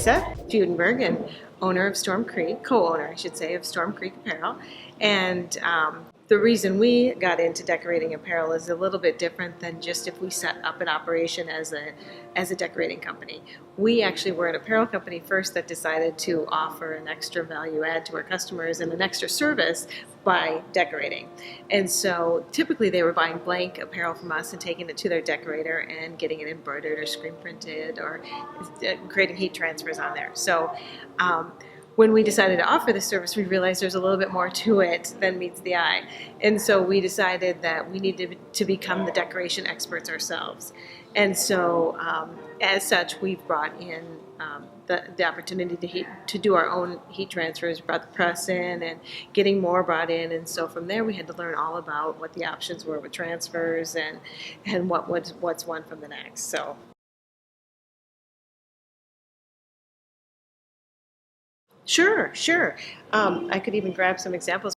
Teresa Fudenberg and owner of Storm Creek, co-owner, I should say, of Storm Creek Apparel. And the reason we got into decorating apparel is a little bit different than just if we set up an operation as a decorating company. We actually were an apparel company first that decided to offer an extra value add to our customers and an extra service by decorating. And so typically they were buying blank apparel from us and taking it to their decorator and getting it embroidered or screen printed or creating heat transfers on there. So when we decided to offer this service, we realized there's a little bit more to it than meets the eye. And so we decided that we needed to become the decoration experts ourselves. And so as such, we've brought in the opportunity to do our own heat transfers, brought the press in and getting more brought in. And so from there, we had to learn all about what the options were with transfers and what's one from the next. So. Sure. I could even grab some examples.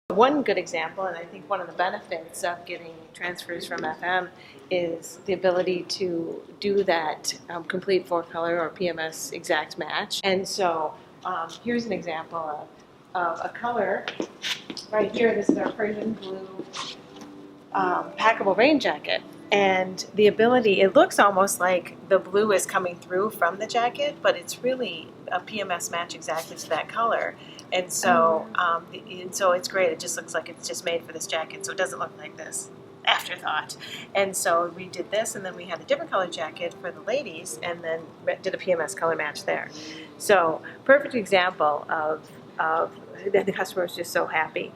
One good example, and I think one of the benefits of getting transfers from FM is the ability to do that complete four-color or PMS exact match. And so here's an example of a color right here. This is our Persian blue packable rain jacket. And the ability, it looks almost like the blue is coming through from the jacket, but it's really a PMS match exactly to that color. And so, it's great. It just looks like it's just made for this jacket, so it doesn't look like this afterthought. And so we did this, and then we had a different color jacket for the ladies, and then did a PMS color match there. So perfect example of the customer was just so happy.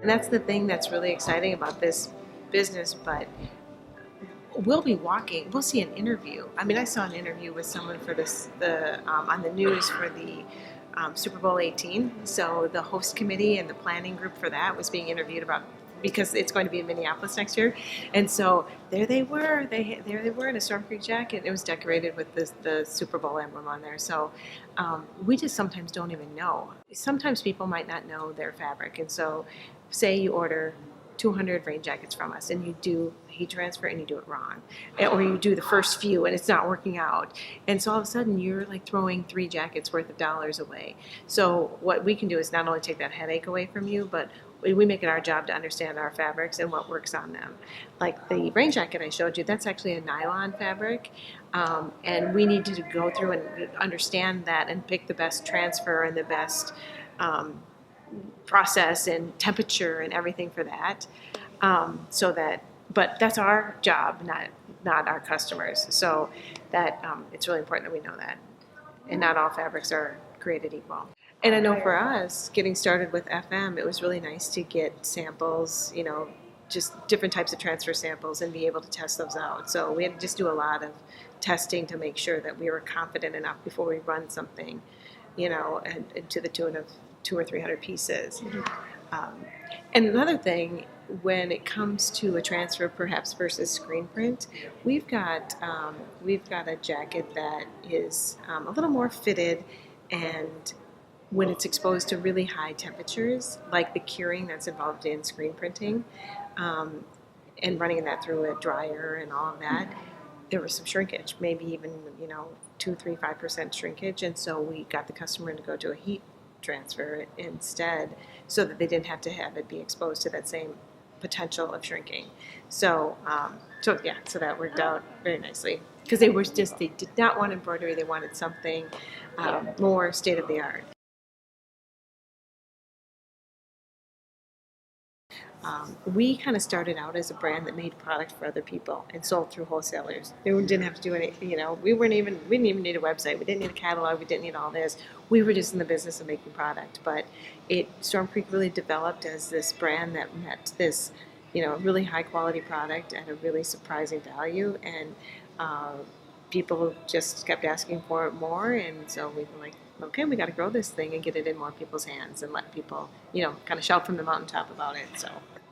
And that's the thing that's really exciting about this business, but we'll see an interview. I mean, I saw an interview with someone for on the news for the Super Bowl 18. So the host committee and the planning group for that was being interviewed about, because it's going to be in Minneapolis next year. And so there they were in a Storm Creek jacket. It was decorated with the Super Bowl emblem on there. So we just sometimes don't even know. Sometimes people might not know their fabric. And so say you order 200 rain jackets from us and you do heat transfer and you do it wrong, or you do the first few and it's not working out, and so all of a sudden you're like throwing 3 jackets worth of dollars away. So what we can do is not only take that headache away from you, but we make it our job to understand our fabrics and what works on them. Like the rain jacket I showed you, that's actually a nylon fabric, and we need to go through and understand that and pick the best transfer and the best process and temperature and everything for that, but that's our job, not our customers. So that it's really important that we know that, and not all fabrics are created equal. And I know for us, getting started with FM, it was really nice to get samples, just different types of transfer samples, and be able to test those out. So we had to just do a lot of testing to make sure that we were confident enough before we run something, and to the tune of 200 or 300 pieces. Mm-hmm. And another thing, when it comes to a transfer perhaps versus screen print, we've got a jacket that is a little more fitted, and when it's exposed to really high temperatures, like the curing that's involved in screen printing, and running that through a dryer and all of that, there was some shrinkage, maybe even 2, 3, 5% shrinkage, and so we got the customer to go to a heat transfer instead, so that they didn't have to have it be exposed to that same potential of shrinking. So that worked out very nicely, because they did not want embroidery, they wanted something more state of the art. We kind of started out as a brand that made product for other people and sold through wholesalers. They didn't have to do any, we didn't even need a website. We didn't need a catalog. We didn't need all this. We were just in the business of making product. But Storm Creek really developed as this brand that met this, really high quality product at a really surprising value. And people just kept asking for it more. And so we were like, okay, we got to grow this thing and get it in more people's hands and let people, kind of shout from the mountaintop about it. So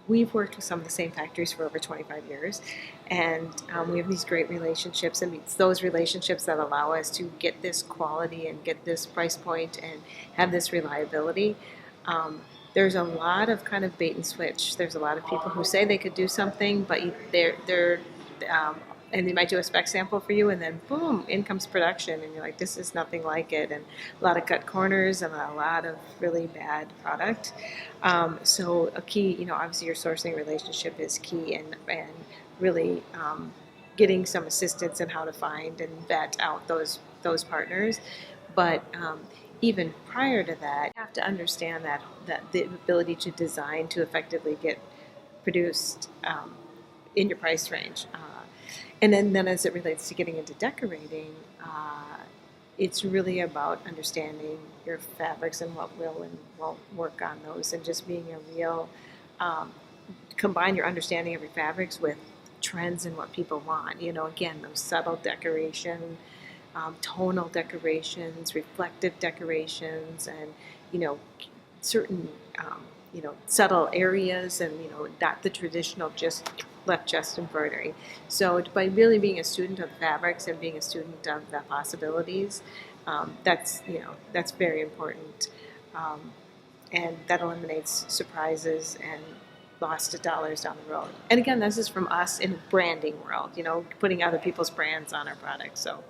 we've worked with some of the same factories for over 25 years, and we have these great relationships, and it's those relationships that allow us to get this quality and get this price point and have this reliability. There's a lot of kind of bait and switch. There's a lot of people who say they could do something, but they're and they might do a spec sample for you, and then boom, in comes production, and you're like, this is nothing like it, and a lot of cut corners and a lot of really bad product. So a key, obviously your sourcing relationship is key, and really getting some assistance in how to find and vet out those partners. But even prior to that, you have to understand that the ability to design to effectively get produced in your price range. And then as it relates to getting into decorating, it's really about understanding your fabrics and what will and won't work on those, and just being a real, combine your understanding of your fabrics with trends and what people want. Again, those subtle decoration, tonal decorations, reflective decorations, and certain subtle areas, and not the traditional just left chest embroidery. So by really being a student of fabrics and being a student of the possibilities, that's very important, and that eliminates surprises and lost dollars down the road. And again, this is from us in the branding world, putting other people's brands on our products. So.